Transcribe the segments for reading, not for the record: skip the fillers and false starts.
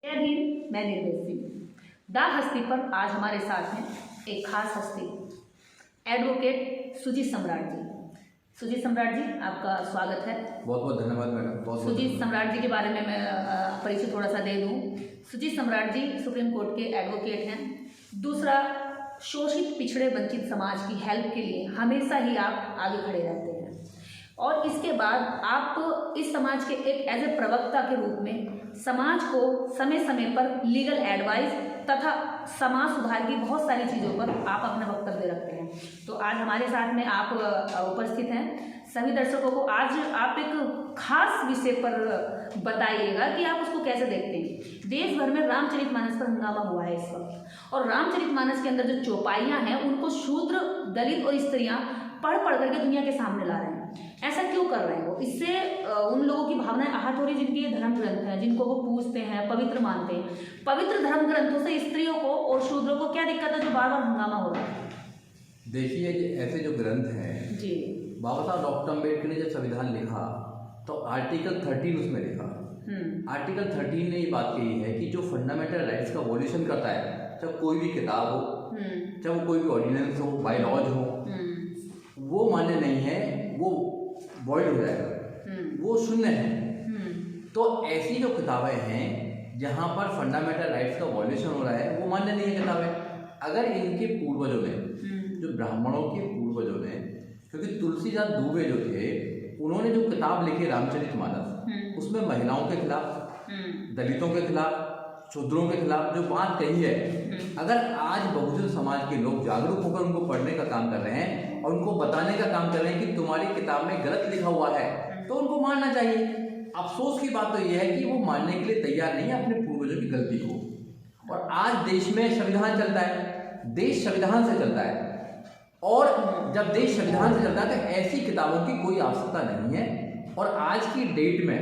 जय भीम। मैं निर्भय सिंह। दा हस्ती पर आज हमारे साथ हैं एक खास हस्ती, एडवोकेट सुजीत सम्राट जी। सुजीत सम्राट जी, आपका स्वागत है। बहुत बहुत धन्यवाद मैडम। बहुत सुजीत सम्राट जी के बारे में मैं परिचय थोड़ा सा दे दूं। सुजीत सम्राट जी सुप्रीम कोर्ट के एडवोकेट हैं। दूसरा, शोषित पिछड़े वंचित समाज की हेल्प के लिए हमेशा ही आप आगे खड़े रहते हैं। और इसके बाद आप इस समाज के एक एज ए प्रवक्ता के रूप में समाज को समय समय पर लीगल एडवाइस तथा समाज सुधार की बहुत सारी चीज़ों पर आप अपना वक्तव्य रखते हैं। तो आज हमारे साथ में आप उपस्थित हैं। सभी दर्शकों को आज आप एक खास विषय पर बताइएगा कि आप उसको कैसे देखते हैं। देश भर में रामचरितमानस पर हंगामा हुआ है इस वक्त, और रामचरितमानस के अंदर जो चौपाइयाँ हैं उनको शूद्र, दलित और स्त्रियाँ पढ़ करके दुनिया के सामने ला रहे हैं। ऐसा क्यों कर रहे हैं वो? इससे उन लोगों की भावनाएं आहत हो रही जिनके ये धर्म ग्रंथ हैं, जिनको वो पूजते हैं, पवित्र मानते हैं। पवित्र धर्म ग्रंथों से स्त्रियों को और शूद्रों को क्या दिक्कत है जो बार बार हंगामा हो रहा है? देखिए, ऐसे जो ग्रंथ हैं जी, बाबा साहब डॉक्टर अम्बेडकर ने जब संविधान लिखा तो आर्टिकल 13 उसमें लिखा। आर्टिकल 13 ने ये बात कही है कि जो फंडामेंटल राइट्स का वॉल्यूशन करता है, चाहे कोई भी किताब हो, चाहे वो कोई भी ऑर्डिनेंस हो, बाय लॉज हो, वो मान्य नहीं है, वो वॉइड हो जाएगा, वो शून्य है। तो ऐसी जो किताबें हैं जहाँ पर फंडामेंटल राइट्स का वॉल्यूशन हो रहा है, वो मान्य नहीं है किताबें। अगर इनके पूर्वजों ने, जो ब्राह्मणों के पूर्वजों ने, क्योंकि तुलसीदास दुबे जो थे, उन्होंने जो किताब लिखी रामचरितमानस, उसमें महिलाओं के खिलाफ, दलितों के खिलाफ, शूद्रों के खिलाफ जो बात कही है, अगर आज बहुजन समाज के लोग जागरूक होकर उनको पढ़ने का काम कर रहे हैं और उनको बताने का काम कर रहे हैं कि तुम्हारी किताब में गलत लिखा हुआ है, तो उनको मानना चाहिए। अफसोस की बात तो यह है कि वो मानने के लिए तैयार नहीं है अपने पूर्वजों की गलती को। और आज देश में संविधान चलता है, देश संविधान से चलता है, और जब देश संविधान से चलता है तो ऐसी किताबों की कोई आवश्यकता नहीं है। और आज की डेट में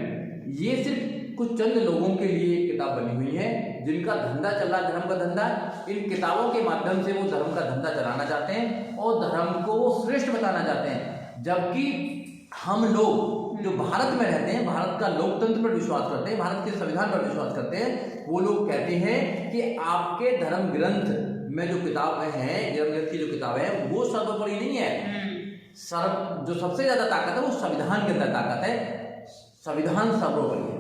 ये सिर्फ कुछ चंद लोगों के लिए किताब बनी हुई है, जिनका धंधा चल रहा है, धर्म का धंधा। इन किताबों के माध्यम से वो धर्म का धंधा चलाना चाहते हैं और धर्म को वो श्रेष्ठ बताना चाहते हैं। जबकि हम लोग जो भारत में रहते हैं, भारत का लोकतंत्र पर विश्वास करते हैं, भारत के संविधान पर विश्वास करते हैं, वो लोग कहते हैं कि आपके धर्म ग्रंथ में जो किताबें हैं, धर्म ग्रंथ की जो किताबें हैं, वो सर्वोपरि नहीं है। जो सबसे ज्यादा ताकत है वो संविधान के अंदर ताकत है, संविधान सर्वोपरि है।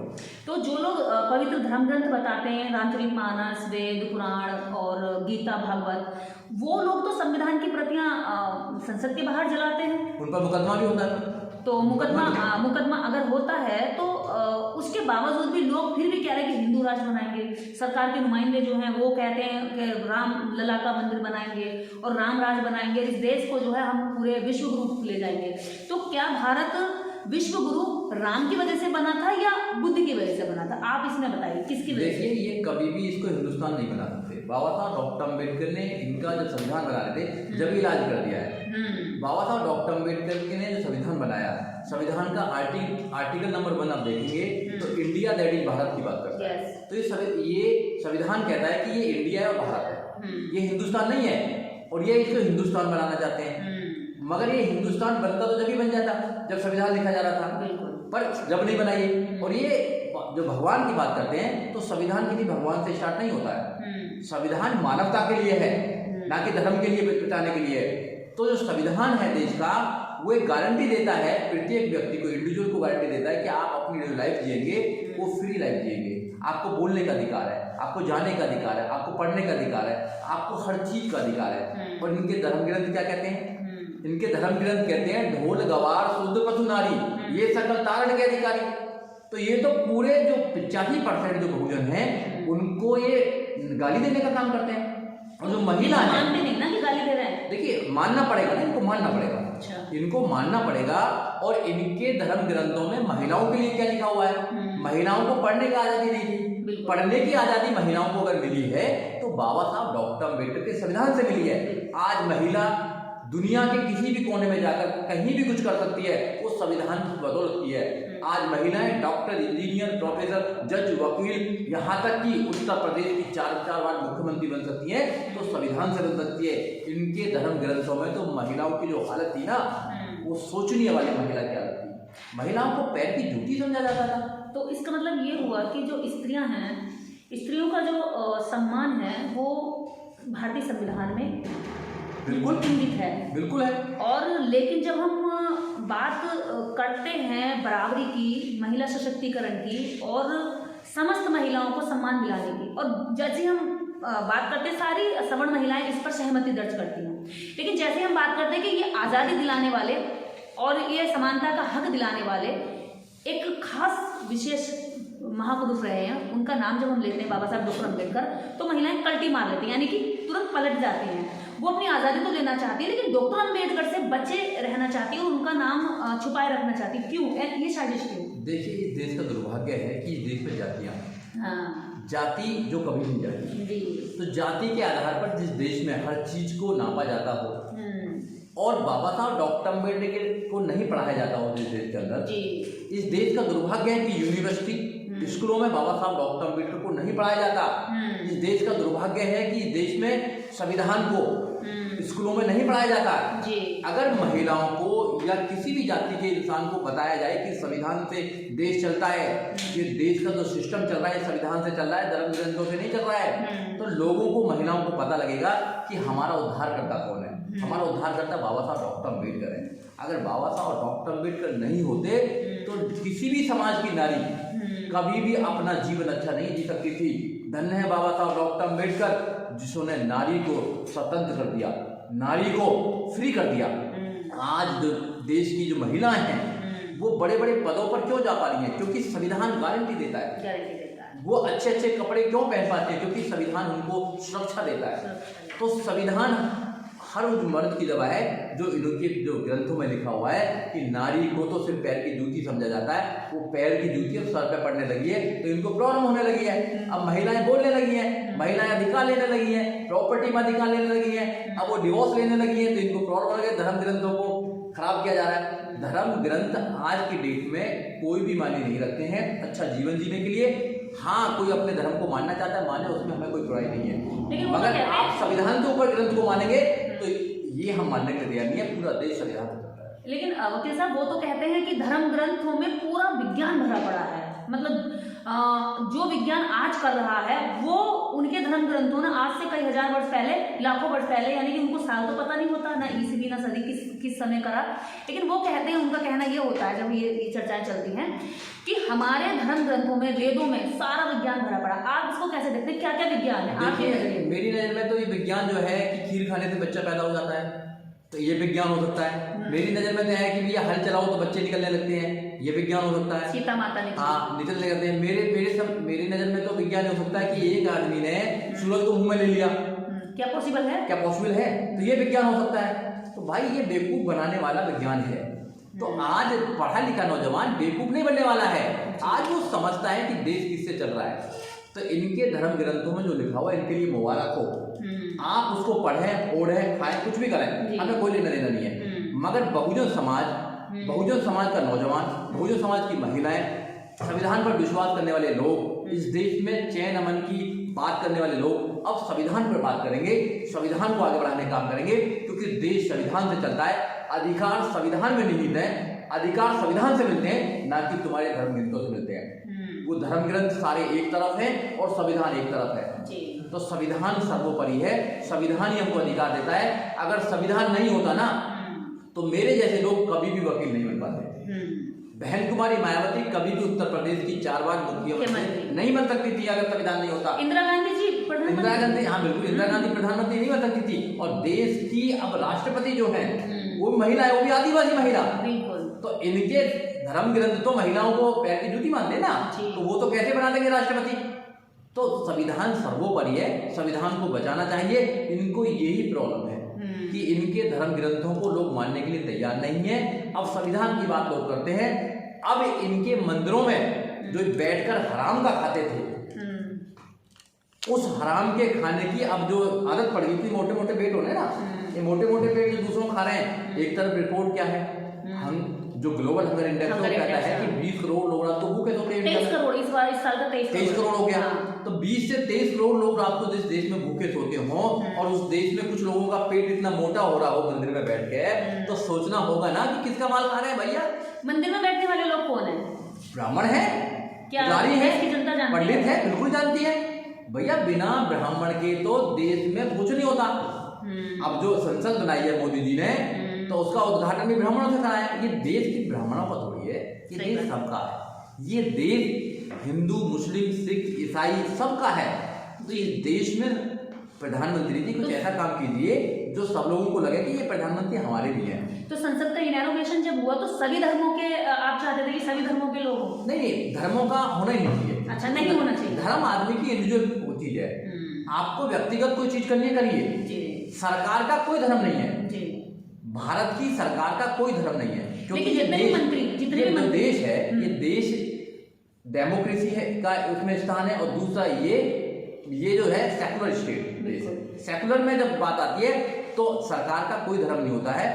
तो जो लोग पवित्र धर्म ग्रंथ बताते हैं, रामचरितमानस, वेद, पुराण और गीता, भागवत, वो लोग तो संविधान की प्रतियां संसद के बाहर जलाते हैं। उन पर मुकदमा भी होता है। तो मुकदमा अगर होता है तो उसके बावजूद भी लोग फिर भी कह रहे हैं कि हिंदू राष्ट्र बनाएंगे। सरकार के नुमाइंदे जो हैं वो कहते हैं कि राम लला का मंदिर बनाएंगे और राम राज बनाएंगे, इस देश को जो है हम पूरे विश्व गुरु ले जाएंगे। तो क्या भारत विश्व गुरु राम की वजह से बना था या बुद्ध की वजह से बना था? आप इसमें बताइए किसकी वजह से? देखिए, ये कभी भी इसको हिंदुस्तान नहीं बना सकते। बाबा साहब डॉक्टर अम्बेडकर ने इनका जब संविधान बना रहे थे, जब इलाज कर दिया है। बाबा साहब डॉक्टर अम्बेडकर ने जो संविधान बनाया, संविधान का आर्टिकल नंबर 1 आप देखेंगे तो इंडिया दैट इज भारत की बात करता है। तो ये संविधान कहता है कि ये इंडिया है और भारत है, ये हिंदुस्तान नहीं है। और ये इसको हिंदुस्तान बनाना चाहते हैं, मगर ये हिंदुस्तान बनता तो जब ही बन जाता जब संविधान लिखा जा रहा था, पर जब नहीं बनाइए। और ये जो भगवान की बात करते हैं तो संविधान किसी भगवान से स्टार्ट नहीं होता है। संविधान मानवता के लिए है, ना कि धर्म के लिए बचाने के लिए है। तो जो संविधान है देश का, वो एक गारंटी देता है प्रत्येक व्यक्ति को, इंडिविजुअल को गारंटी देता है कि आप अपनी जो लाइफ जिएंगे वो फ्री लाइफ जिएंगे। आपको बोलने का अधिकार है, आपको जाने का अधिकार है, आपको पढ़ने का अधिकार है, आपको हर चीज का अधिकार है। और इनके धर्म ग्रंथ क्या कहते हैं? इनके धर्म ग्रंथ कहते हैं ढोल गवार शूद्र पशु नारी ये सकल तारण के अधिकारी। तो ये तो पूरे जो 85% जो बहुजन हैं उनको ये गाली देने का काम करते हैं। और जो महिला है, मानते नहीं ना कि गाली दे रहे हैं। देखिए, मानना पड़ेगा ना, इनको मानना पड़ेगा। अच्छा। इनको मानना पड़ेगा। और इनके धर्म ग्रंथों में महिलाओं के लिए क्या लिखा हुआ है? महिलाओं को पढ़ने की आजादी नहीं थी। पढ़ने की आजादी महिलाओं को अगर मिली है तो बाबा साहब डॉक्टर अम्बेडकर के संविधान से मिली है। आज महिला दुनिया के किसी भी कोने में जाकर कहीं भी कुछ कर सकती है, वो संविधान की बदौलत की है। आज महिलाएं डॉक्टर, इंजीनियर, प्रोफेसर, जज, वकील, यहाँ तक कि उत्तर प्रदेश की 4 बार मुख्यमंत्री बन सकती है, तो संविधान से बन सकती है। इनके धर्म ग्रंथों में तो महिलाओं की जो हालत थी ना, वो सोचने वाली महिला की हालत थी। महिलाओं को पैर की जूती समझा जाता था। तो इसका मतलब ये हुआ कि जो स्त्रियां हैं स्त्रियों का जो सम्मान है वो भारतीय संविधान में बिल्कुल इंगित है। बिल्कुल है। और लेकिन जब हम बात करते हैं बराबरी की, महिला सशक्तिकरण की और समस्त महिलाओं को सम्मान दिलाने की, और जैसे हम बात करते हैं सारी सवर्ण महिलाएं इस पर सहमति दर्ज करती हैं, लेकिन जैसे हम बात करते हैं कि ये आज़ादी दिलाने वाले और ये समानता का हक दिलाने वाले एक खास विशेष महापुरुष रहे हैं, उनका नाम जब हम लेते हैं बाबा साहब डॉक्टर अम्बेडकर, तो महिलाएं कल्टी मार लेती हैं, यानी कि तुरंत पलट जाती हैं। वो अपनी आज़ादी तो लेना चाहती है लेकिन डॉक्टर अम्बेडकर से बचे रहना चाहती है और उनका नाम छुपाए रखना चाहती है। क्यों? ये साजिश क्यों? देखिए, इस देश का दुर्भाग्य है कि इस देश में जातियाँ, हाँ जाति जो कभी नहीं जाती जी, तो जाति के आधार पर जिस देश में हर चीज को नापा जाता हो और बाबा साहब डॉक्टर अम्बेडकर को नहीं पढ़ाया जाता हो जिस देश के अंदर जी, इस देश का दुर्भाग्य है कि यूनिवर्सिटी स्कूलों में बाबा साहब डॉक्टर अम्बेडकर को नहीं पढ़ाया जाता। इस देश का दुर्भाग्य है कि इस देश में संविधान को स्कूलों में नहीं पढ़ाया जाता जी। अगर महिलाओं को या किसी भी जाति के इंसान को बताया जाए कि संविधान से देश चलता है, ये देश का जो सिस्टम चल रहा है संविधान से चल रहा है, धर्म ग्रंथों से नहीं चल रहा है, तो लोगों को, महिलाओं को पता लगेगा कि हमारा उद्धारकर्ता कौन है। हमारा उद्धारकर्ता बाबा साहब डॉक्टर अम्बेडकर है। अगर बाबा साहब डॉक्टर अम्बेडकर नहीं होते तो किसी भी समाज की नारी कभी भी अपना जीवन अच्छा नहीं जी सकती थी। धन्य है बाबा साहब डॉक्टर अम्बेडकर जिन्होंने नारी को स्वतंत्र कर दिया, नारी को फ्री कर दिया। आज जो देश की जो महिलाएं हैं वो बड़े बड़े पदों पर क्यों जा पा रही हैं? क्योंकि संविधान गारंटी देता है। वो अच्छे अच्छे कपड़े क्यों पहन पाते हैं? क्योंकि संविधान उनको सुरक्षा देता है। तो संविधान हर उस मर्द की दवा है जो इनके जो ग्रंथों में लिखा हुआ है कि नारी को तो सिर्फ पैर की जूती समझा जाता है। वो पैर की जूती अब सर पे पड़ने लगी है तो इनको प्रॉब्लम होने लगी है। अब महिलाएं बोलने लगी हैं, महिलाएं अधिकार लेने लगी हैं, प्रॉपर्टी में अधिकार लेने लगी हैं, अब वो डिवोर्स लेने लगी है तो इनको प्रॉब्लम हो गया। धर्म ग्रंथों को खराब किया जा रहा है। धर्म ग्रंथ आज की डेट में कोई भी मायने नहीं रखते हैं अच्छा जीवन जीने के लिए। हाँ, कोई अपने धर्म को मानना चाहता है माने, उसमें हमें कोई बुराई नहीं है, मगर आप संविधान के ऊपर ग्रंथ को मानेंगे तो ये हम मानने के लिए तैयार नहीं है। पूरा देश संविधान से चलता है। लेकिन वकील साहब वो तो कहते हैं कि धर्म ग्रंथों में पूरा विज्ञान भरा पड़ा है, मतलब जो विज्ञान आज कर रहा है वो उनके धर्म ग्रंथों ने आज से कई हजार वर्ष पहले, लाखों वर्ष पहले, यानी कि उनको साल तो पता नहीं होता ना ईस्वी ना सदी किस समय करा, लेकिन वो कहते हैं, उनका कहना ये होता है जब ये चर्चाएं चलती हैं कि हमारे धर्म ग्रंथों में, वेदों में सारा विज्ञान भरा पड़ा। आप इसको कैसे देखते हैं? क्या क्या विज्ञान है आपके नजरिए? मेरी नजर में तो ये विज्ञान जो है कि खीर खाने से बच्चा पैदा हो जाता है तो ये विज्ञान हो सकता है। मेरी नजर में तो है कि भैया हल चलाओ तो बच्चे निकलने लगते हैं, ये विज्ञान हो सकता है। सीता माता ने निकलने लगते हैं। मेरी नजर में तो विज्ञान हो सकता है कि एक आदमी ने सूरज को मुंह में ले लिया। क्या पॉसिबल है? क्या पॉसिबल है? तो ये विज्ञान हो सकता है। तो भाई ये बेवकूफ बनाने वाला विज्ञान है। तो आज पढ़ा लिखा नौजवान बेवकूफ नहीं बनने वाला है, आज वो समझता है कि देश किससे चल रहा है। तो इनके धर्म ग्रंथों में जो लिखा हुआ है इनके लिए मुबारक हो। आप उसको पढ़ें, ओढ़ें, खाएं, कुछ भी करें, हमें कोई लेना देना नहीं है। मगर बहुजन समाज का नौजवान, बहुजन समाज की महिलाएं, संविधान पर विश्वास करने वाले लोग, इस देश में चैन अमन की बात करने वाले लोग अब संविधान पर बात करेंगे, संविधान को आगे बढ़ाने का काम करेंगे, क्योंकि देश संविधान से चलता है। अधिकार संविधान में निहित है, अधिकार संविधान से मिलते हैं, ना कि तुम्हारे धर्म ग्रंथों से मिलते हैं। वो धर्म ग्रंथ सारे एक तरफ हैं और संविधान एक तरफ है। तो संविधान सर्वोपरि है, संविधान ही हमको अधिकार देता है। अगर संविधान नहीं होता ना तो मेरे जैसे लोग कभी भी वकील नहीं बन पाते। बहन कुमारी मायावती कभी भी उत्तर प्रदेश की 4 बार मुख्यमंत्री नहीं बन सकती थी अगर संविधान नहीं होता। इंदिरा गांधी जी प्रधानमंत्री, हाँ बिल्कुल, इंदिरा गांधी प्रधानमंत्री नहीं बन सकती थी। और देश की अब राष्ट्रपति जो है वो भी महिला है, वो भी आदिवासी महिला। तो इनके धर्म ग्रंथ तो महिलाओं को पैर की जूती मानते ना, तो वो तो कैसे बना देंगे राष्ट्रपति? तो संविधान सर्वोपरि है, संविधान को बचाना चाहिए। इनको यही प्रॉब्लम है कि इनके धर्म ग्रंथों को लोग मानने के लिए तैयार नहीं है। अब संविधान की बात लोग करते हैं। अब इनके मंदिरों में जो बैठकर हराम का खाते थे, उस हराम के खाने की अब जो आदत पड़ गई थी, मोटे मोटे पेट होने ना, ये मोटे मोटे पेट जो दूसरों खा रहे हैं। एक तरफ रिपोर्ट क्या है, हम जो ग्लोबल हंगर इंडेक्स कहता है कि 20 करोड़ लोग रात को भूखे सोते हैं। 23 करोड़ इस साल का 23 करोड़ हो गया। तो 20 से 23 करोड़ लोग रात को जिस देश में भूखे सोते हों और उस देश में कुछ लोगों का पेट इतना मोटा हो रहा हो मंदिर में बैठ के, तो सोचना होगा ना कि किसका माल खा रहे हैं भैया। मंदिर में बैठने वाले लोग कौन है? ब्राह्मण है, पुजारी है, पंडित है, बिल्कुल जानती है। भैया बिना ब्राह्मण के तो देश में कुछ नहीं होता। अब जो संसद बनाई है मोदी जी ने, तो उसका उद्घाटन भी ब्राह्मणों से कराया। ये देश की ब्राह्मणों का थोड़ी है, ये देश सबका है। ये देश हिंदू, मुस्लिम, सिख, ईसाई सबका है। तो इस देश में प्रधानमंत्री जी कुछ ऐसा काम कीजिए जो सब लोगों को लगे कि ये प्रधानमंत्री हमारे भी हैं। तो संसद का इनॉग्रेशन जब हुआ तो सभी धर्मों के आप चाहते थे कि सभी धर्मों के लोग हों? नहीं, धर्मों का होना ही नहीं चाहिए। अच्छा, नहीं होना चाहिए। धर्म आदमी की इंडिविजुअल चीज है। आपको व्यक्तिगत कोई चीज करनी है, करिए जी। सरकार का कोई धर्म नहीं है जी। भारत की सरकार का कोई धर्म नहीं है, क्योंकि लेकिन जितने भी मंत्री, जितने भी मंत्री देश है, ये देश डेमोक्रेसी है का उसमें स्थान है। और दूसरा ये जो है सेकुलर स्टेट। सेकुलर में जब बात आती है तो सरकार का कोई धर्म नहीं होता है।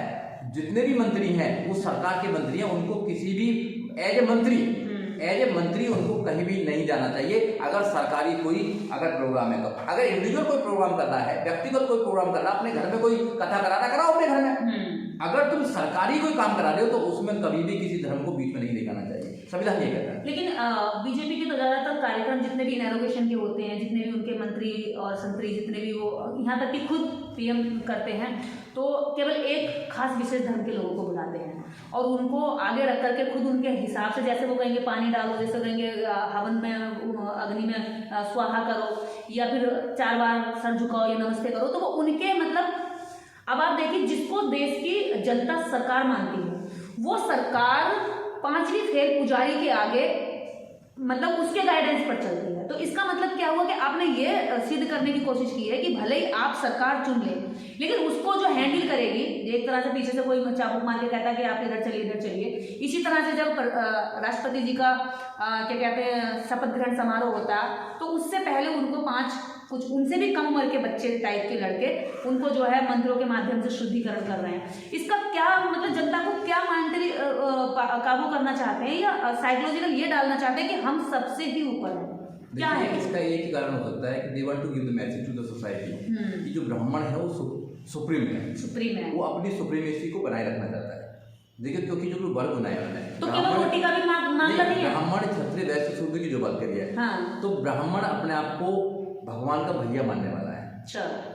जितने भी मंत्री हैं वो सरकार के मंत्री हैं, उनको किसी भी एज ए मंत्री उनको कहीं भी नहीं जाना चाहिए। अगर सरकारी कोई प्रोग्राम है तो, अगर इंडिविजुअल कोई प्रोग्राम कर रहा है, व्यक्तिगत कोई प्रोग्राम कर रहा है, अपने घर में कोई कथा कराओ अपने घर में। अगर तुम सरकारी कोई काम करा रहे हो तो उसमें कभी भी किसी धर्म को बीच में नहीं लेकर आना चाहिए, संविधान ये कहता है। लेकिन बीजेपी के तो ज्यादातर कार्यक्रम जितने भी इनॉग्रेशन के होते हैं, जितने भी उनके मंत्री और संतरी जितने भी वो यहाँ तक कि खुद पीएम करते हैं, तो केवल एक खास विशेष धर्म के लोगों को बुलाते हैं और उनको आगे रख करके खुद उनके हिसाब से, जैसे वो कहेंगे पानी डालो, जैसे कहेंगे हवन में अग्नि में स्वाहा करो, या फिर 4 बार सर झुकाओ या नमस्ते करो, तो वो उनके मतलब। अब आप देखिए, जिसको देश की जनता सरकार मानती है वो सरकार 5वीं फेल पुजारी के आगे मतलब उसके गाइडेंस पर चलती है। तो इसका मतलब क्या हुआ कि आपने ये सिद्ध करने की कोशिश की है कि भले ही आप सरकार चुन लें, लेकिन उसको जो हैंडल करेगी, एक तरह से पीछे से कोई चाबुक मार के कहता है कि आप इधर चलिए। इसी तरह से जब राष्ट्रपति जी का क्या कहते हैं शपथ ग्रहण समारोह होता, तो उससे पहले उनको 5 कुछ उनसे भी कम उम्र के बच्चे टाइप के लड़के उनको जो है मंत्रों के माध्यम से शुद्धिकरण कर रहे हैं। इसका क्या मतलब, जनता को क्या मेंटली काबू करना चाहते हैं या साइकोलॉजिकल ये डालना चाहते हैं कि हम सबसे ही ऊपर हैं? क्या है इसका एक ही कारण हो सकता है कि they want to give the message to the society कि जो ब्राह्मण है वो सुप्रीम है, वो अपनी सुप्रीमेसी को बनाए रखना चाहता है। देखिए, क्योंकि जो वर्ग बनाया उन्होंने, तो केवल रोटी का भी मामला नहीं है। ब्राह्मण, क्षत्रिय, वैश्य, शूद्र की जो बात करी है, तो ब्राह्मण अपने आप को भगवान का भैया मानने वाला है।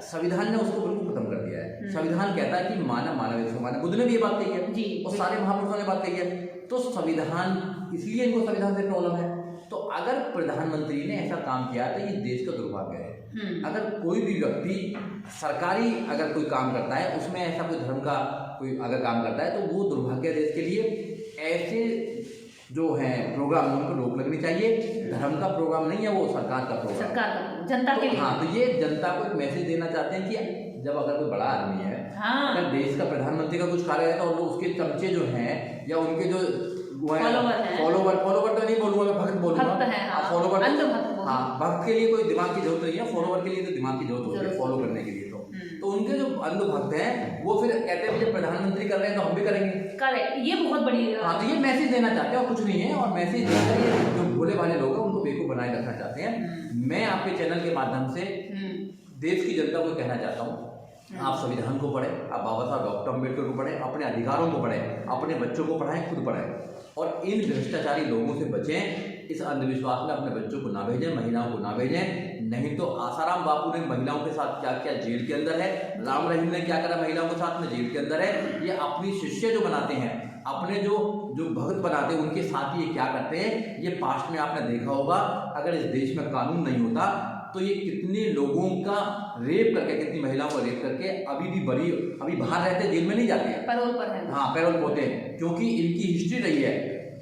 संविधान ने उसको बिल्कुल खत्म कर दिया है। संविधान कहता है कि मानव बुद्ध ने भी ये बात कही है और सारे महापुरुषों ने बात कही है। तो संविधान, इसलिए इनको संविधान से प्रॉब्लम है। तो अगर प्रधानमंत्री ने ऐसा काम किया तो ये देश का दुर्भाग्य है। अगर कोई भी व्यक्ति सरकारी अगर कोई काम करता है, उसमें ऐसा कोई धर्म का कोई अगर काम करता है, तो वो दुर्भाग्य देश के लिए। ऐसे जो है प्रोग्राम उनको रोक लगनी चाहिए। धर्म का प्रोग्राम नहीं है वो, सरकार का प्रोग्राम, सरकार का, जनता के लिए। हाँ, तो ये जनता को एक मैसेज देना चाहते हैं कि जब अगर कोई बड़ा आदमी है, अगर देश का प्रधानमंत्री का कुछ कार्य है, तो उसके चमचे जो हैं या उनके जो फॉलोवर तो नहीं बोलूंगा मैं, भक्त बोलूंगा। फॉलोवर, हाँ, भक्त के लिए कोई दिमाग की जरूरत नहीं है, फॉलोवर के लिए तो दिमाग की जरूरत होती है फॉलो करने के लिए। तो उनके जो अंध भक्त हैं वो फिर कहते हैं मुझे प्रधानमंत्री कर रहे हैं तो हम भी करेंगे। ये बहुत बड़ी, हाँ, तो ये मैसेज देना चाहते हैं और कुछ नहीं है। और मैसेज जो भोले भाले लोग हैं उनको बेवकूफ बनाए रखना चाहते हैं। मैं आपके चैनल के माध्यम से देश की जनता को कहना चाहता हूँ, आप संविधान को पढ़ें, आप बाबा साहब डॉक्टर अम्बेडकर को पढ़ें, अपने अधिकारों को पढ़ें, अपने बच्चों को पढ़ाएं, खुद पढ़ें और इन भ्रष्टाचारी लोगों से बचें। इस अंधविश्वास में अपने बच्चों को ना भेजें, महिलाओं को ना भेजें। नहीं तो आसाराम बापू ने महिलाओं के साथ क्या किया, जेल के अंदर है। राम रहीम ने क्या करा महिलाओं के साथ में, जेल के अंदर है। ये अपनी शिष्य जो बनाते हैं, अपने जो भगत बनाते हैं, उनके साथ ये क्या करते हैं, ये पास्ट में आपने देखा होगा। अगर इस देश में कानून नहीं होता तो ये कितने लोगों का रेप करके, कितनी महिलाओं को रेप करके अभी बाहर रहते, जेल में नहीं जाते हैं, पैरोल पर है। हाँ, पैरोल पर होते हैं, क्योंकि इनकी हिस्ट्री रही है।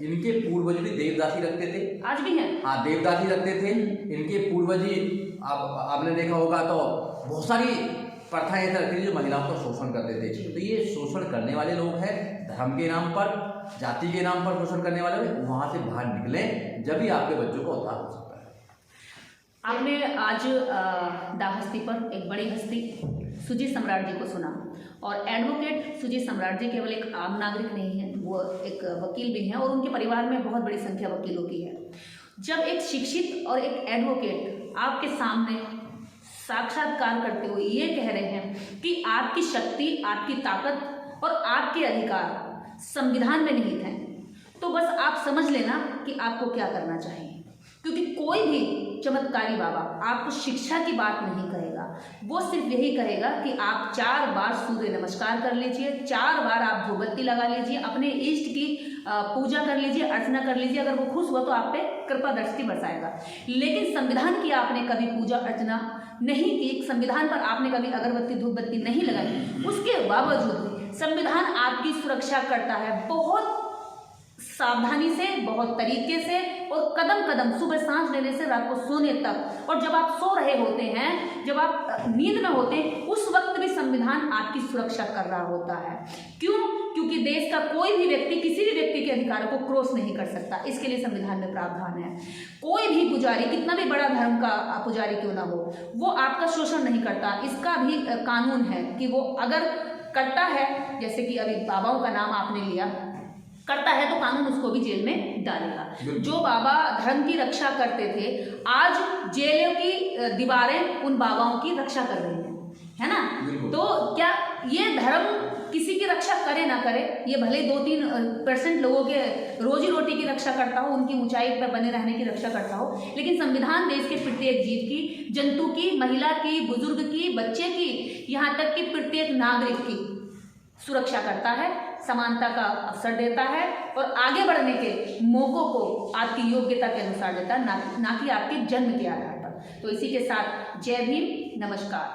इनके पूर्वज भी देवदासी रखते थे, आज भी है। हाँ, देवदासी रखते थे इनके पूर्वज ही। आपने देखा होगा तो बहुत सारी प्रथाएं ऐसे रखती थी जो महिलाओं का शोषण करते थे। तो ये शोषण करने वाले लोग हैं, धर्म के नाम पर, जाति के नाम पर शोषण करने वाले लोग। वहां से बाहर निकले, जब भी आपके बच्चों का उद्धार हो सकता है। आपने आज दाहस्ती पर एक बड़ी हस्ती सुजी सम्राट जी को सुना, और एडवोकेट सुजी सम्राट जी केवल एक आम नागरिक नहीं है, वो एक वकील भी हैं और उनके परिवार में बहुत बड़ी संख्या वकीलों की है। जब एक शिक्षित और एक एडवोकेट आपके सामने साक्षात्कार करते हुए ये कह रहे हैं कि आपकी शक्ति, आपकी ताकत और आपके अधिकार संविधान में निहित हैं, तो बस आप समझ लेना कि आपको क्या करना चाहिए। क्योंकि कोई भी चमत्कारी बाबा आपको शिक्षा की बात नहीं कहेगा, वो सिर्फ यही कहेगा कि आप 4 बार सूर्य नमस्कार कर लीजिए, 4 बार आप धूपबत्ती लगा लीजिए, अपने इष्ट की पूजा कर लीजिए, अर्चना कर लीजिए। अगर वो खुश हुआ तो आप पे कृपा दृष्टि बरसाएगा। लेकिन संविधान की आपने कभी पूजा अर्चना नहीं की, संविधान पर आपने कभी अगरबत्ती धूपबत्ती नहीं लगाई, उसके बावजूद भी संविधान आपकी सुरक्षा करता है बहुत सावधानी से, बहुत तरीके से, और कदम कदम सुबह सांस लेने से रात को सोने तक, और जब आप सो रहे होते हैं, जब आप नींद में होते हैं, उस वक्त भी संविधान आपकी सुरक्षा कर रहा होता है। क्यों? क्योंकि देश का कोई भी व्यक्ति किसी भी व्यक्ति के अधिकार को क्रॉस नहीं कर सकता, इसके लिए संविधान में प्रावधान है। कोई भी पुजारी, कितना भी बड़ा धर्म का पुजारी क्यों ना हो, वो आपका शोषण नहीं करता। इसका भी कानून है कि वो अगर करता है, जैसे कि अभी बाबाओं का नाम आपने लिया, करता है तो कानून उसको भी जेल में डालेगा। जो बाबा धर्म की रक्षा करते थे, आज जेलों की दीवारें उन बाबाओं की रक्षा कर रही है ना? तो क्या ये धर्म किसी की रक्षा करे ना करे, ये भले 2-3% लोगों के रोजी रोटी की रक्षा करता हो, उनकी ऊंचाई पर बने रहने की रक्षा करता हो, लेकिन संविधान देश के प्रत्येक जीव की, जंतु की, महिला की, बुजुर्ग की, बच्चे की, यहाँ तक कि प्रत्येक नागरिक की सुरक्षा करता है, समानता का अवसर देता है, और आगे बढ़ने के मौकों को आपकी योग्यता के अनुसार देता है, ना कि आपके जन्म के आधार पर। तो इसी के साथ जय भीम, नमस्कार।